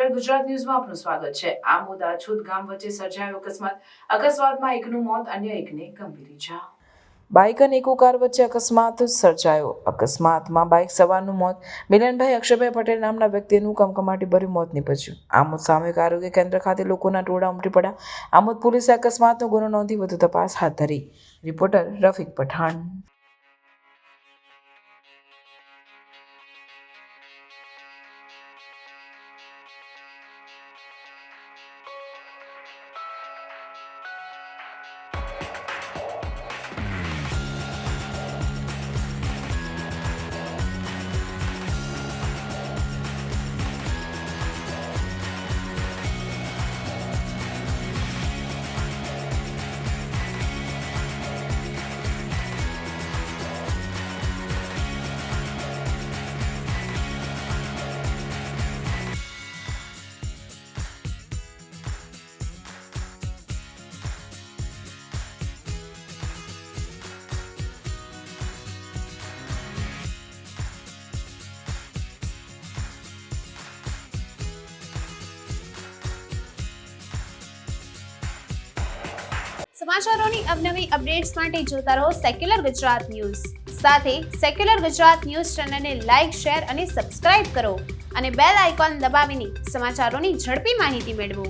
Secular Gujarat ન્યૂઝમાં આપનું સ્વાગત છે। આમોદ આછુત ગામ વચ્ચે સર્જાયો અકસ્માતમાં એકનું મોત, અન્ય એકને ગંભીર ઈજા। બાઇક અને ઇકો કાર વચ્ચે અકસ્માત સર્જાયો। અકસ્માતમાં બાઇક સવારનું મોત મિલનભાઈ અક્ષયભાઈ પટેલ નામના વ્યક્તિનું કમકમાટીભર્યું મોત નીપજ્યું। આમોદ સામૂહિક આરોગ્ય કેન્દ્ર ખાતે લોકોના ટોળા ઉમટી પડ્યા। આમોદ પોલીસે અકસ્માતનો ગુનો નોંધી વધુ તપાસ હાથ ધરી। રિપોર્ટર રફીક પઠાણ। સમાચારોની અવનવી અપડેટ્સ માટે જોતા રહો સેક્યુલર ગુજરાત ન્યૂઝ। સાથે સેક્યુલર ગુજરાત ન્યૂઝ ચેનલને લાઇક, શેર અને સબસ્ક્રાઇબ કરો અને બેલ આઇકોન દબાવીને સમાચારોની ઝડપી માહિતી મેળવો।